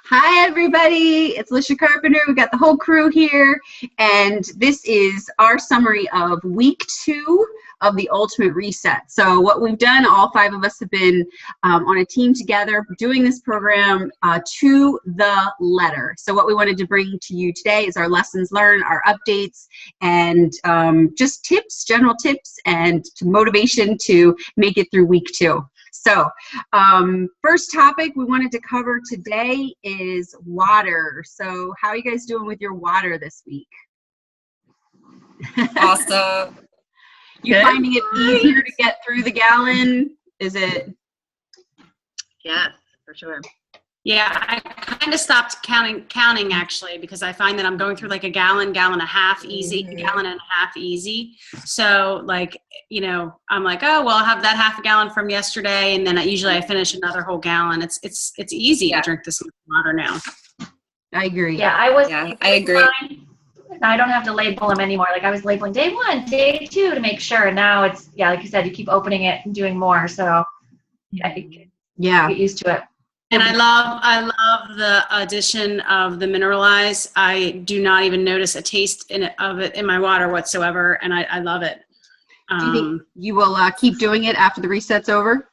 Hi, everybody. It's Lisha Carpenter. We got the whole crew here, and this is our summary of week 2 of the Ultimate Reset. So what we've done, all 5 of us have been on a team together doing this program to the letter. So what we wanted to bring to you today is our lessons learned, our updates, and just tips, general tips, and motivation to make it through week 2. So first topic we wanted to cover today is water. So how are you guys doing with your water this week? Awesome. You finding it easier to get through the gallon? Is it? Yes, for sure. Yeah, I kind of stopped counting actually, because I find that I'm going through like a gallon and a half easy, gallon and a half easy. So like, you know, I'm like, oh, well, I'll have that half a gallon from yesterday. And then I finish another whole gallon. It's easy to drink this water now. I agree. Yeah, I agree. I don't have to label them anymore. Like I was labeling day 1, day 2 to make sure. Now it's, like you said, you keep opening it and doing more. So I think get used to it. And I love the addition of the mineralize. I do not even notice a taste of it in my water whatsoever, and I love it. Do you think you will keep doing it after the reset's over?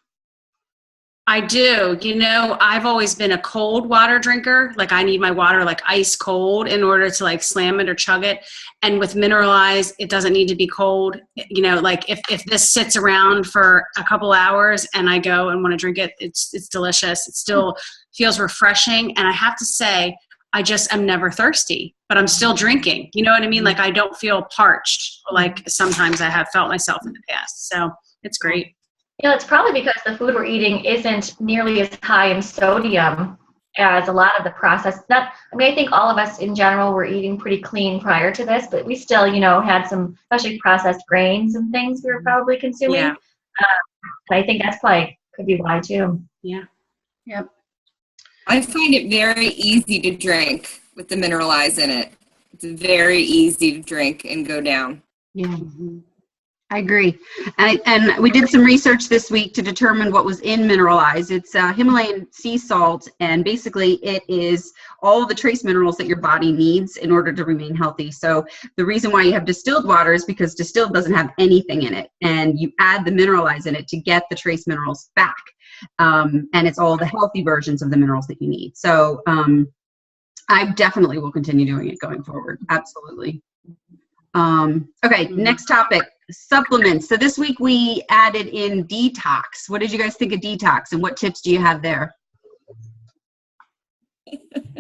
I do. You know, I've always been a cold water drinker. Like I need my water like ice cold in order to like slam it or chug it. And with mineralize, it doesn't need to be cold. You know, like if this sits around for a couple hours and I go and want to drink it, it's delicious. It still feels refreshing. And I have to say, I just am never thirsty, but I'm still drinking. You know what I mean? Like I don't feel parched like sometimes I have felt myself in the past. So it's great. You know, it's probably because the food we're eating isn't nearly as high in sodium as a lot of the processed. I think all of us in general were eating pretty clean prior to this, but we still, had some, especially processed grains and things we were probably consuming. Yeah. And I think that's probably could be why too. Yeah. Yep. I find it very easy to drink with the mineralize in it. It's very easy to drink and go down. Yeah. Mm-hmm. I agree. And we did some research this week to determine what was in mineralize. It's Himalayan sea salt, and basically it is all the trace minerals that your body needs in order to remain healthy. So the reason why you have distilled water is because distilled doesn't have anything in it, and you add the mineralize in it to get the trace minerals back. And it's all the healthy versions of the minerals that you need. So I definitely will continue doing it going forward. Absolutely. Okay, next topic, supplements. So this week we added in detox. What did you guys think of detox, and what tips do you have there?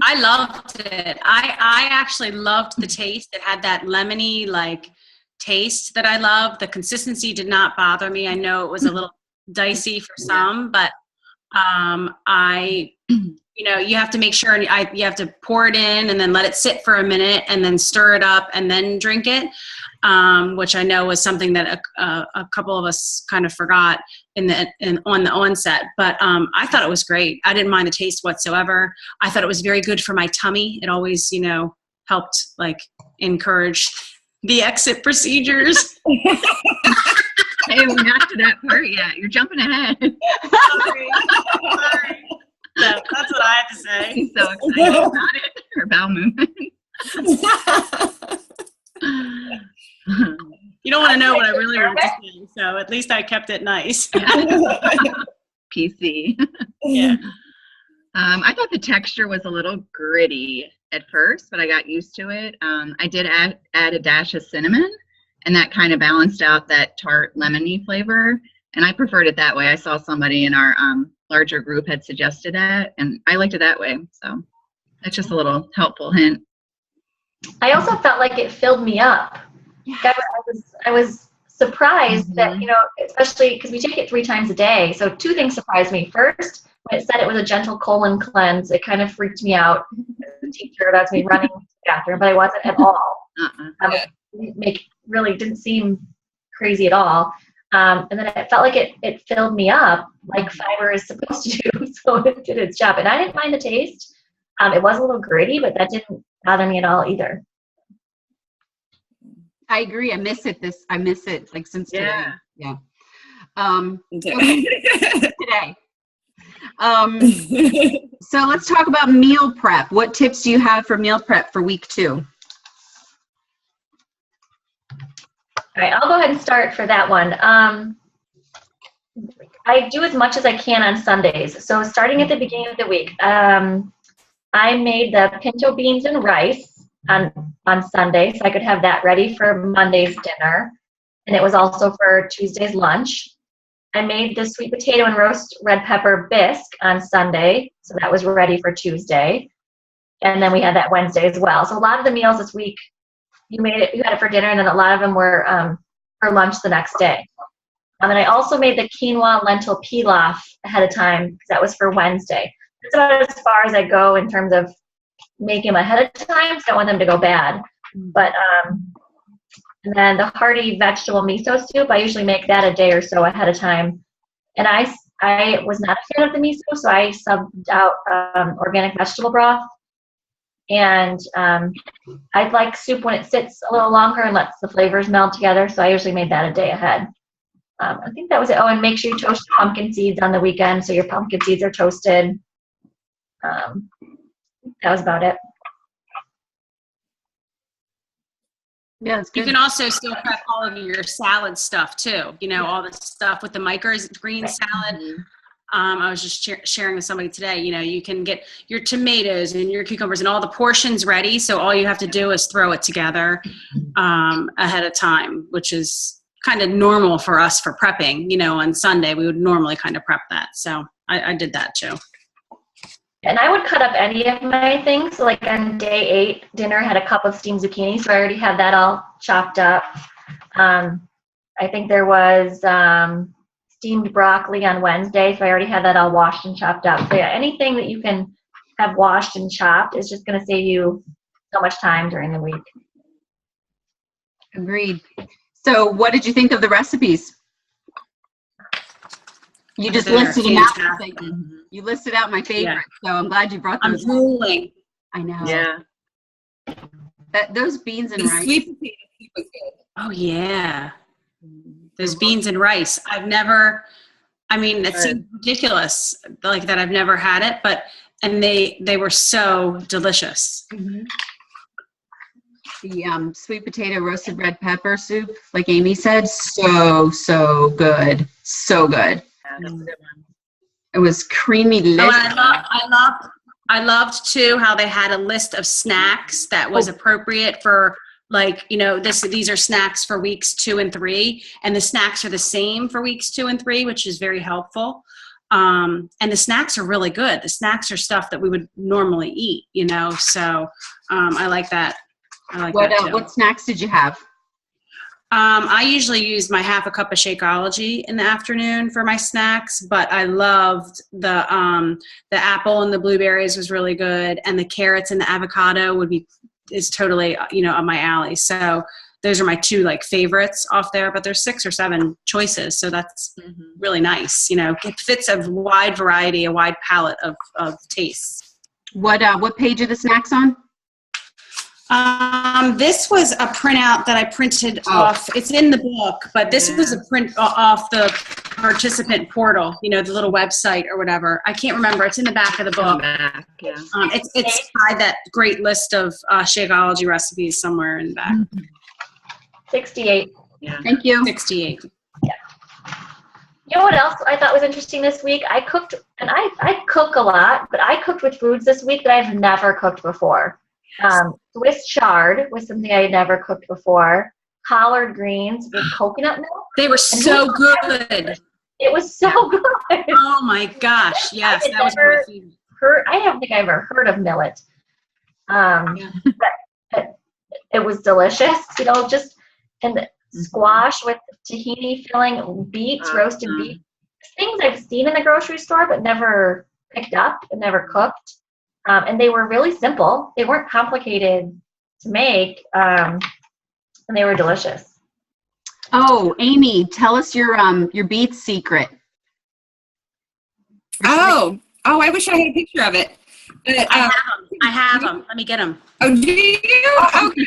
I loved it. I actually loved the taste. It had that lemony like taste that I love. The consistency did not bother me. I know it was a little dicey for some, but you have to make sure you have to pour it in and then let it sit for a minute and then stir it up and then drink it, which I know was something that a couple of us kind of forgot on the onset. But I thought it was great. I didn't mind the taste whatsoever. I thought it was very good for my tummy. It always, helped like encourage the exit procedures. Hey, we're not to that part yet. You're jumping ahead. Sorry. So that's what I have to say. She's so excited about it. Her bowel movement. You don't want to know what I really want to say, so at least I kept it nice. PC. Yeah. I thought the texture was a little gritty at first, but I got used to it. I did add a dash of cinnamon, and that kind of balanced out that tart lemony flavor. And I preferred it that way. I saw somebody in our larger group had suggested that, and I liked it that way. So that's just a little helpful hint. I also felt like it filled me up. Yeah. I was surprised that, especially because we take it 3 times a day. So 2 things surprised me. First, when it said it was a gentle colon cleanse, it kind of freaked me out. The teacher, that's me running to the bathroom, but I wasn't at all. Really didn't seem crazy at all. And then it felt like it filled me up like fiber is supposed to do. So it did its job. And I didn't mind the taste. It was a little gritty, but that didn't bother me at all either. I agree. I miss it like since today. Yeah. Today. So let's talk about meal prep. What tips do you have for meal prep for week 2? All right, I'll go ahead and start for that one. I do as much as I can on Sundays. So starting at the beginning of the week, I made the pinto beans and rice on Sunday, so I could have that ready for Monday's dinner. And it was also for Tuesday's lunch. I made the sweet potato and roast red pepper bisque on Sunday, so that was ready for Tuesday. And then we had that Wednesday as well. So a lot of the meals this week, you had it for dinner, and then a lot of them were for lunch the next day. And then I also made the quinoa lentil pilaf ahead of time because that was for Wednesday. That's about as far as I go in terms of making them ahead of time, so I don't want them to go bad. But and then the hearty vegetable miso soup, I usually make that a day or so ahead of time. And I was not a fan of the miso, so I subbed out organic vegetable broth. And I like soup when it sits a little longer and lets the flavors meld together, so I usually made that a day ahead. I think that was it. Oh, and make sure you toast your pumpkin seeds on the weekend so your pumpkin seeds are toasted. That was about it. Yeah, it's good. You can also still prep all of your salad stuff too. You know, all the stuff with the microgreen salad. I was just sharing with somebody today, you know, you can get your tomatoes and your cucumbers and all the portions ready. So all you have to do is throw it together ahead of time, which is kind of normal for us for prepping. You know, on Sunday, we would normally kind of prep that. So I did that too. And I would cut up any of my things. So like on day 8, dinner had a cup of steamed zucchini. So I already had that all chopped up. I think there was steamed broccoli on Wednesday. So I already had that all washed and chopped up. So yeah, anything that you can have washed and chopped is just going to save you so much time during the week. Agreed. So what did you think of the recipes? You just listed them out. You listed out my favorite, so I'm glad you brought those. I'm drooling. I know. Yeah. Those beans and rice. Sweet potato soup was good. Oh yeah. Those beans and rice. It seems ridiculous like that I've never had it, but they were so delicious. Mm-hmm. The sweet potato roasted red pepper soup, like Amy said, so good. So good. Yeah, that's a good one. It was creamy delicious. Oh, I loved too how they had a list of snacks that was appropriate for, like, you know, these are snacks for weeks 2 and 3, and the snacks are the same for weeks 2 and 3, which is very helpful. And the snacks are really good. The snacks are stuff that we would normally eat, you know. So I like that. What snacks did you have? I usually use my half a cup of Shakeology in the afternoon for my snacks, but I loved the apple and the blueberries was really good, and the carrots and the avocado is totally, you know, up my alley. So those are my 2 like favorites off there, but there's 6 or 7 choices, so that's really nice. You know, it fits a wide variety, a wide palette of tastes. What page are the snacks on? This was a printout that I printed off. It's in the book, but this was a print off the participant portal, you know, the little website or whatever. I can't remember. It's in the back of the book. It's by that great list of Shakeology recipes somewhere in the back. 68. Yeah. Thank you. 68. Yeah. You know what else I thought was interesting this week? I cooked, and I cook a lot, but I cooked with foods this week that I've never cooked before. Swiss chard was something I had never cooked before. Collard greens with coconut milk. They were so good. It was so good. Oh my gosh! Yes, that was my favorite. I don't think I ever heard of millet. But it was delicious. You know, and the squash with tahini filling, beets, roasted beets. Things I've seen in the grocery store but never picked up and never cooked. And they were really simple. They weren't complicated to make, and they were delicious. Oh, Amy, tell us your beets secret. Oh, I wish I had a picture of it. But, I have them. Let me get them. Oh, do you? Okay.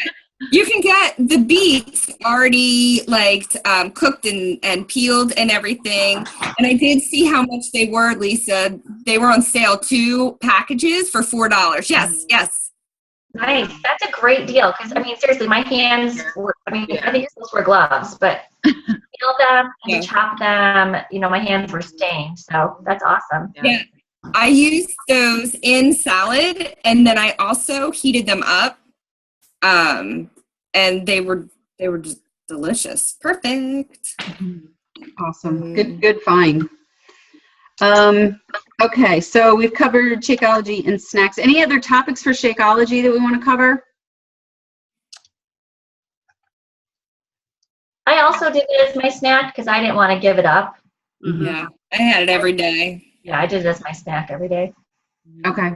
You can get the beets already like cooked and peeled and everything. And I did see how much they were, Lisa. They were on sale, 2 packages for $4. Yes, yes. Nice. That's a great deal. Because, I mean, seriously, my hands were, I think you're supposed to wear gloves, but peel them and chop them, my hands were stained. So that's awesome. Yeah. I used those in salad, and then I also heated them up. And they were just delicious. Perfect. Awesome. Good find. Okay, so we've covered Shakeology and snacks. Any other topics for Shakeology that we want to cover? I also did it as my snack because I didn't want to give it up. Yeah, I had it every day. Yeah, I did it as my snack every day. Okay.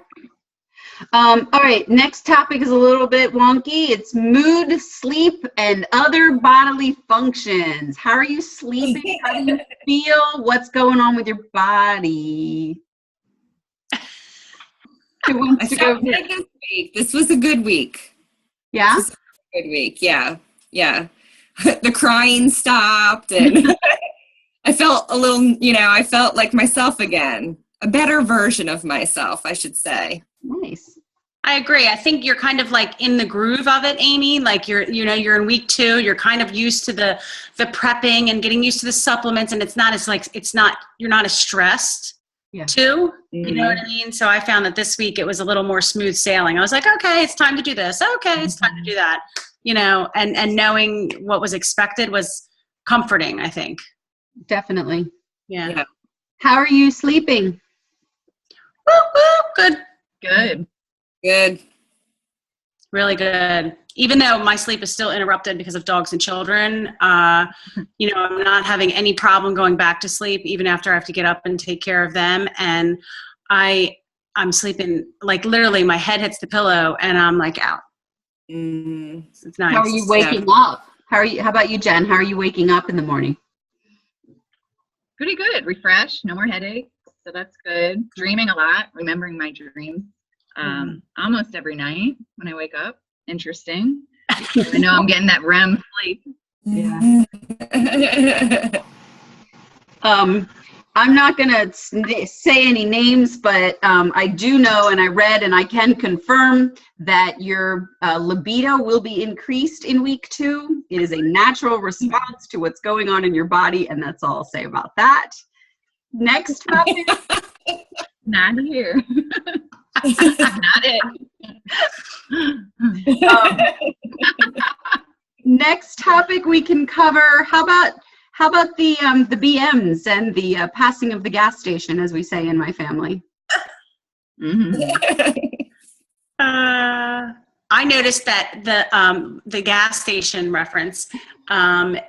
All right, next topic is a little bit wonky. It's mood, sleep, and other bodily functions. How are you sleeping? How do you feel? What's going on with your body? Who wants to go this week? This was a good week. Yeah? This was a good week, yeah. The crying stopped, and I felt a little, I felt like myself again. A better version of myself, I should say. Nice. I agree. I think you're kind of like in the groove of it, Amy. Like you're in week 2. You're kind of used to the prepping and getting used to the supplements, and you're not as stressed too. Mm-hmm. You know what I mean? So I found that this week it was a little more smooth sailing. I was like, okay, it's time to do this. Okay, it's time to do that. And knowing what was expected was comforting, I think. Definitely. Yeah. How are you sleeping? Good. Good. Really good. Even though my sleep is still interrupted because of dogs and children, I'm not having any problem going back to sleep even after I have to get up and take care of them. And I'm sleeping, like literally my head hits the pillow and I'm like out. It's nice. How are you waking up? How about you, Jen? How are you waking up in the morning? Pretty good. Refreshed. No more headaches. So that's good. Dreaming a lot. Remembering my dreams. Almost every night when I wake up. Interesting. I know I'm getting that REM sleep. Yeah. I'm not going to say any names, but I do know, and I read, and I can confirm that your libido will be increased in week 2. It is a natural response to what's going on in your body, and that's all I'll say about that. Next topic. Not here. Not it. Next topic we can cover. How about the BMs and the passing of the gas station, as we say in my family? I noticed that the gas station reference. I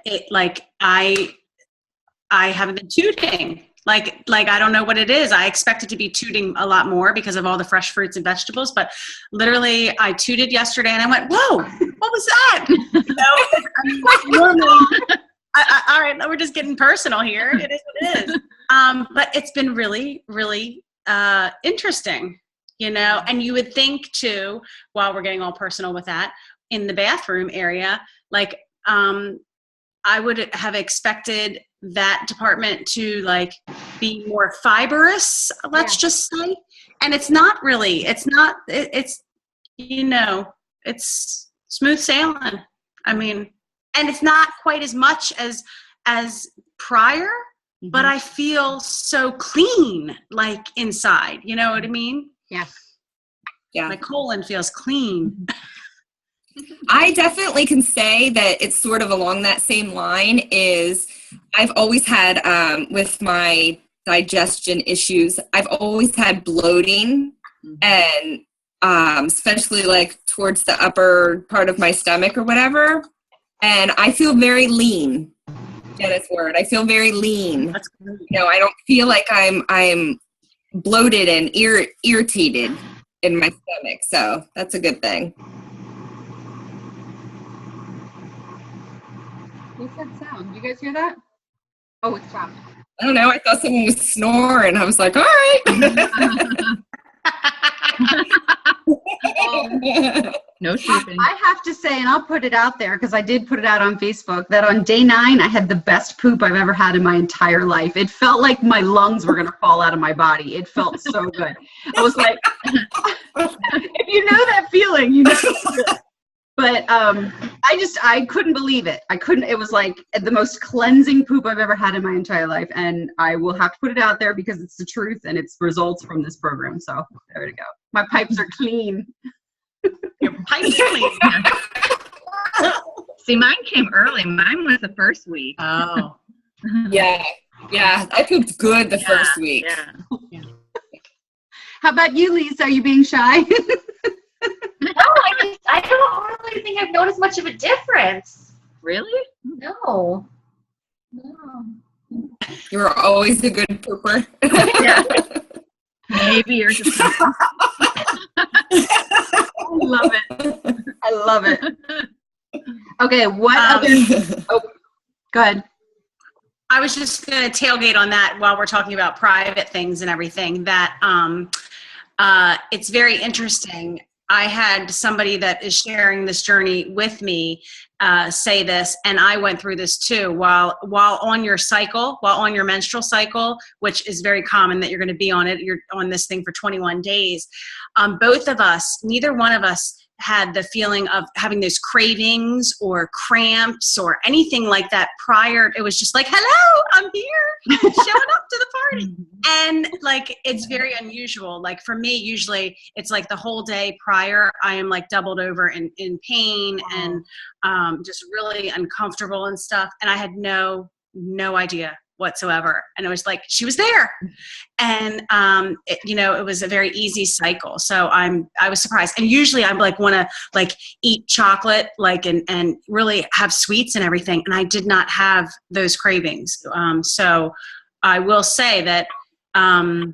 haven't been tooting. Like I don't know what it is. I expected to be tooting a lot more because of all the fresh fruits and vegetables, but literally I tooted yesterday and I went, "Whoa, what was that?" Normally, all right, we're just getting personal here. It is what it is. But it's been really, really interesting, and you would think too, while we're getting all personal with that, in the bathroom area, I would have expected that department to be more fibrous, let's just say. And it's not really, it's smooth sailing. I mean, and it's not quite as much as prior, but I feel so clean, inside, you know what I mean? Yeah. My colon feels clean. I definitely can say that it's sort of along that same line. Is I've always had, with my digestion issues, I've always had bloating, and especially towards the upper part of my stomach or whatever. And I feel very lean. Jenna's word. I feel very lean. That's good. I don't feel like I'm bloated and irritated in my stomach. So that's a good thing. What's that sound? You guys hear that? Oh, it's stopped. I don't know. I thought someone was snoring. I was like, all right. No sleeping. I have to say, and I'll put it out there because I did put it out on Facebook, that on day 9, I had the best poop I've ever had in my entire life. It felt like my lungs were going to fall out of my body. It felt so good. I was like, if you know that feeling, you know. But I couldn't believe it. It was like the most cleansing poop I've ever had in my entire life. And I will have to put it out there because it's the truth and it's results from this program. So there we go. My pipes are clean. Your pipes clean. See, mine came early. Mine was the first week. Oh. Yeah. I pooped good the first week. Yeah. How about you, Lisa? Are you being shy? No, I don't really think I've noticed much of a difference. Really? No. You were always a good pooper. Yeah. Maybe you're just. I love it. Okay, what other? Oh, go ahead. I was just going to tailgate on that while we're talking about private things and everything. That it's very interesting. I had somebody that is sharing this journey with me say this, and I went through this too. While on your menstrual cycle, which is very common that you're going to be on it, you're on this thing for 21 days. Both of us, neither one of us had the feeling of having those cravings or cramps or anything like that prior. It was just like, hello, I'm here, showing up to the party. And like, it's very unusual. Like for me, usually it's like the whole day prior, I am like doubled over in pain and just really uncomfortable and stuff. And I had no idea whatsoever. And it was like, she was there. And, it was a very easy cycle. So I was surprised. And usually I'm like, want to like eat chocolate, like, and really have sweets and everything. And I did not have those cravings. So I will say that, I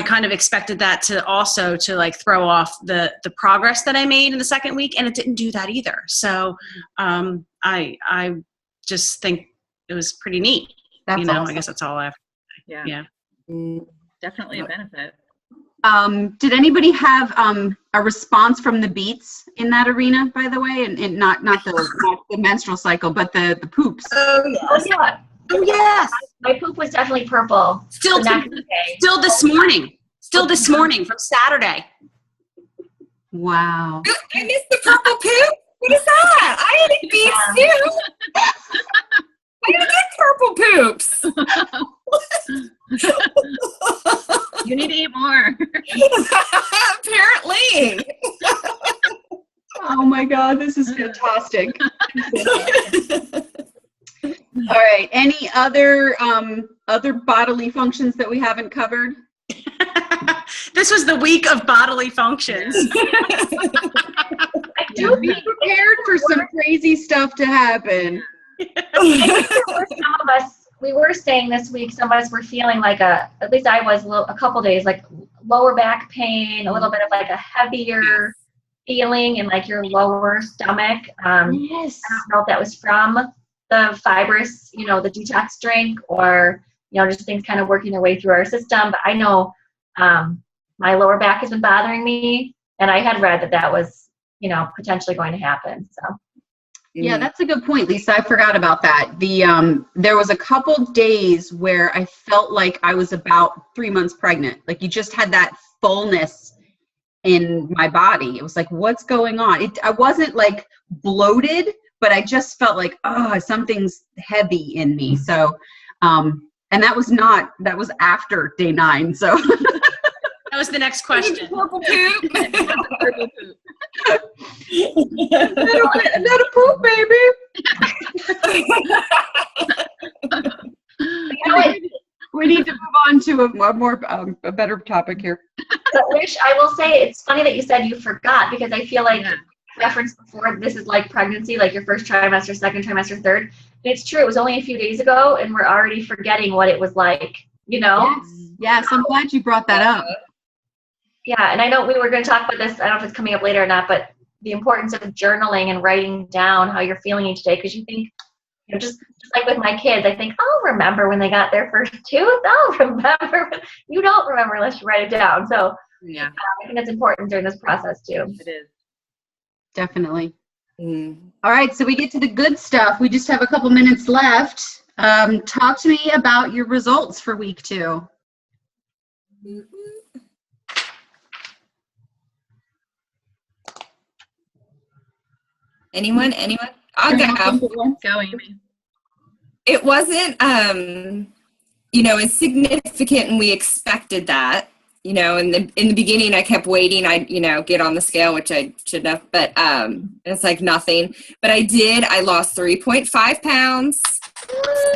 kind of expected that to like throw off the progress that I made in the second week. And it didn't do that either. So, I just think it was pretty neat. That's awesome. I guess that's all I have. Yeah. Definitely a benefit. Did anybody have a response from the beats in that arena, by the way, and not the menstrual cycle, but the poops? Oh yeah. Oh yes. My poop was definitely purple. Still this morning. Still this morning from Saturday. Wow. I missed the purple poop. What is that? I ate beets too. I didn't get purple poops. You need to eat more. Apparently. Oh my God, this is fantastic. All right. Any other bodily functions that we haven't covered? This was the week of bodily functions. I do Be prepared for some crazy stuff to happen. I think there were some of us, we were saying this week, some of us were feeling like at least I was a couple days, like lower back pain, a little bit of like a heavier feeling in like your lower stomach. Yes. I don't know if that was from the fibrous, the detox drink or, just things kind of working their way through our system. But I know my lower back has been bothering me, and I had read that was, potentially going to happen. So. Yeah, that's a good point, Lisa. I forgot about that. There was a couple days where I felt like I was about 3 months pregnant. Like you just had that fullness in my body. It was like, what's going on? I wasn't like bloated, but I just felt like, something's heavy in me. So, and that was after day 9. So that was the next question. Purple poop. Not a poop, baby. We need to move on to a better topic here. But Lish, I will say it's funny that you said you forgot, because I feel like referenced before, this is like pregnancy, like your first trimester, second trimester, third. And it's true, it was only a few days ago, and we're already forgetting what it was like, Yes, I'm glad you brought that up. Yeah, and I know we were going to talk about this, I don't know if it's coming up later or not, but the importance of journaling and writing down how you're feeling each day, because you think, just like with my kids, I think, I'll remember when they got their first tooth. I'll remember. You don't remember unless you write it down. So I think it's important during this process too. It is. Definitely. Mm. All right, so we get to the good stuff. We just have a couple minutes left. Talk to me about your results for week 2. Anyone? I'll go. Go, Amy. It wasn't, as significant, and we expected that. In the beginning, I kept waiting. I get on the scale, which I shouldn't have, but it's like nothing. But I lost 3.5 pounds.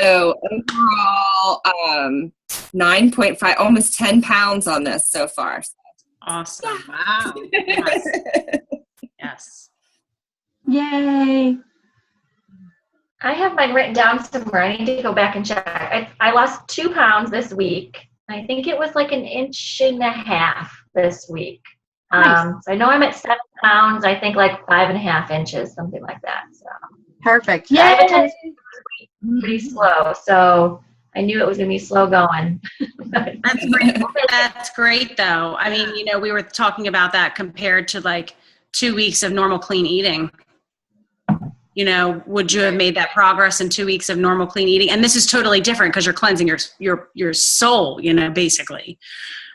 So overall, 9.5, almost 10 pounds on this so far. Awesome. Wow. Yes. Yes. Yay. I have mine written down somewhere. I need to go back and check. I lost 2 pounds this week. I think it was like 1.5 inches this week. Nice. So I know I'm at 7 pounds. I think like 5.5 inches, something like that. So Perfect. I have a Yay. tendency to be pretty slow. So I knew it was going to be slow going. That's great. That's great, though. I mean, we were talking about that compared to like 2 weeks of normal clean eating. Would you have made that progress in 2 weeks of normal clean eating? And this is totally different because you're cleansing your soul, basically.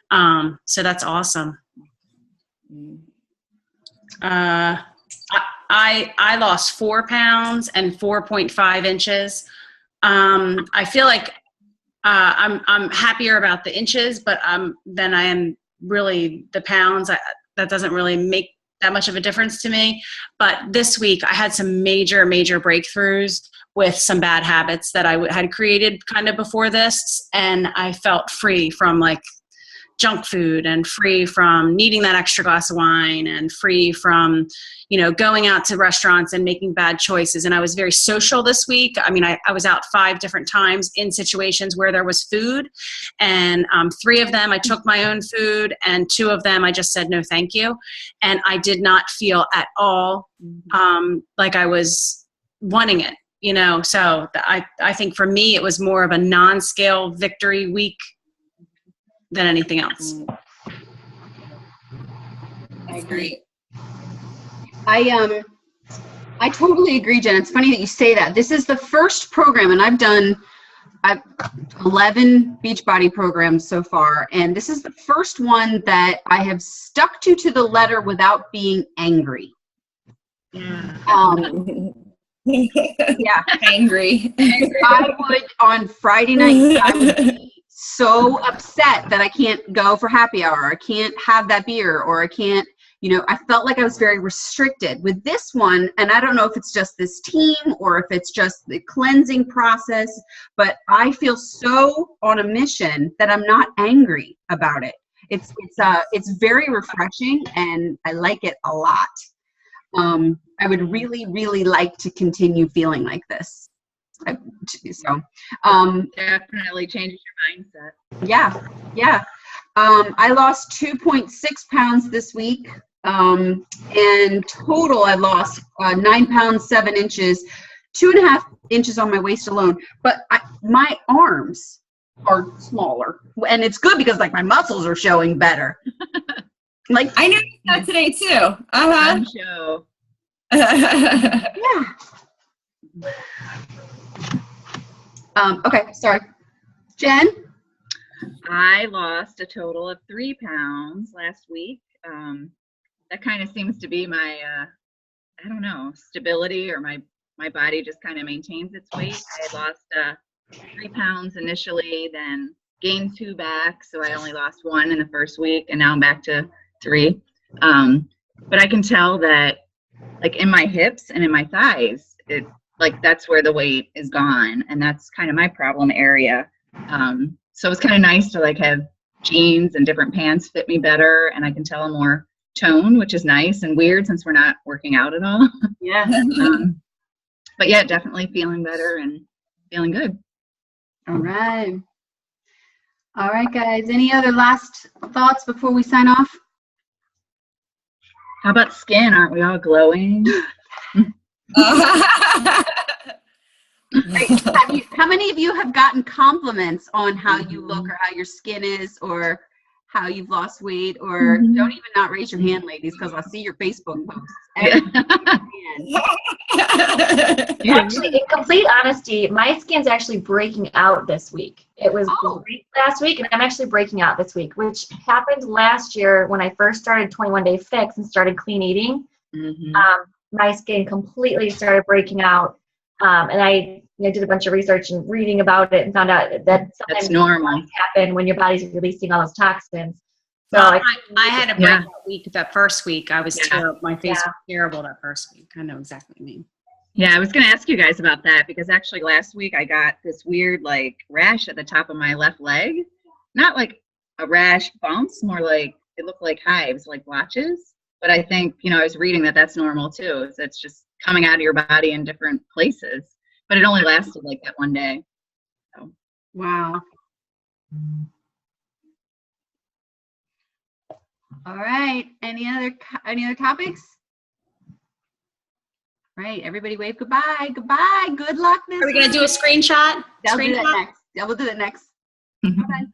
So that's awesome. I lost 4 pounds and 4.5 inches. I feel like I'm happier about the inches, but than I am really the pounds. That doesn't really make that much of a difference to me. But this week I had some major breakthroughs with some bad habits that I had created kind of before this, and I felt free from like junk food and free from needing that extra glass of wine and free from going out to restaurants and making bad choices. And I was very social this week. I mean, I was out 5 different times in situations where there was food, and 3 of them I took my own food, and 2 of them I just said no thank you. And I did not feel at all like I was wanting it, so I think for me it was more of a non-scale victory week than anything else. I agree. I totally agree, Jen. It's funny that you say that. This is the first program, and I've 11 Beachbody programs so far, and this is the first one that I have stuck to the letter without being angry. Yeah. Yeah. Angry. I would, on Friday night, I would be so upset that I can't go for happy hour. I can't have that beer, or I can't, I felt like I was very restricted with this one. And I don't know if it's just this team or if it's just the cleansing process, but I feel so on a mission that I'm not angry about it. It's very refreshing, and I like it a lot. I would really, really like to continue feeling like this. Definitely changes your mindset. Yeah. I lost 2.6 pounds this week, and total I lost 9 pounds 7 inches, 2.5 inches on my waist alone. But my arms are smaller, and it's good because like my muscles are showing better. Like I noticed that today too. Fun show. Yeah. Okay, sorry. Jen? I lost a total of 3 pounds last week. That kind of seems to be my, I don't know, stability, or my body just kind of maintains its weight. I lost 3 pounds initially, then gained 2 back, so I only lost 1 in the first week, and now I'm back to 3. But I can tell that, like in my hips and in my thighs, it like that's where the weight is gone, and that's kind of my problem area. So it's kind of nice to like have jeans and different pants fit me better, and I can tell I'm more toned, which is nice and weird since we're not working out at all. Yeah. But yeah, definitely feeling better and feeling good. All right, guys. Any other last thoughts before we sign off? How about skin? Aren't we all glowing? How many of you have gotten compliments on how you look or how your skin is or how you've lost weight, or don't even not raise your hand, ladies, because I'll see your Facebook posts. Actually, in complete honesty, my skin's actually breaking out this week. It was great last week, and I'm actually breaking out this week, which happened last year when I first started 21 Day Fix and started clean eating. My skin completely started breaking out, and I did a bunch of research and reading about it and found out that sometimes that's normal. Happen when your body's releasing all those toxins. So well, I had a breakout week that first week. I was terrible. My face was terrible that first week. I know exactly what you mean. Yeah, I was going to ask you guys about that because actually last week I got this weird like rash at the top of my left leg. Not like a rash bumps, more like it looked like hives, like blotches. But I think, I was reading that that's normal too. It's just coming out of your body in different places. But it only lasted like that one day. So. Wow. All right. Any other topics? All right. Everybody wave goodbye. Goodbye. Good luck this Are we going to do a screenshot? We'll do that next. Mm-hmm. Bye-bye.